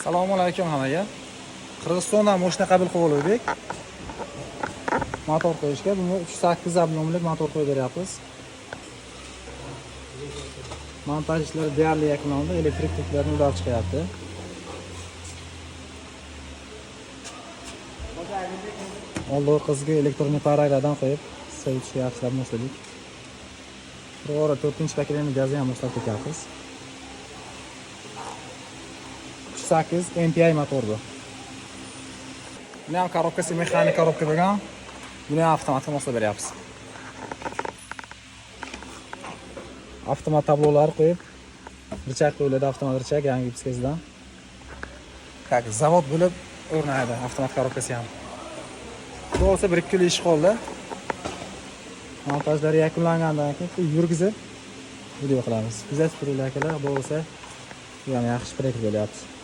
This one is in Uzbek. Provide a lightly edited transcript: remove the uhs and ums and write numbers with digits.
Assalomu alaykum hammaga. Qirg'izistondan moshina qabul qilib oldik. Motor qo'yishga bunga 308 объемlik motor qo'yib beryapmiz. Montaj ishlari deyarli yakunlandi. Elektrik toklarni ulab chiqyapti. Oldi qizga elektronik paraglardan qo'yib, sovutishga yaxshilab mosladik. To'g'ri 4-paketni gazni ham moslab ketyapmiz. 8 MPI motor bu. Buni ham korobkasi mexanik korobka bo'lgan. Buni ham avtomatga moslab beryapmiz. Avtomat tablolar qo'yib, richak qo'yiladi, avtomat richak yangi Vipskasidan. Как zavod bo'lib o'rnaydi avtomat korobkasi ham. Bo'lsa 1-2 kun ish qoldi. Montajlari yakunlangandan keyin yurgizib video qilamiz. Kuzatib turinglar akalar, bo'lsa bu ham yaxshi proyekt bo'lyapti.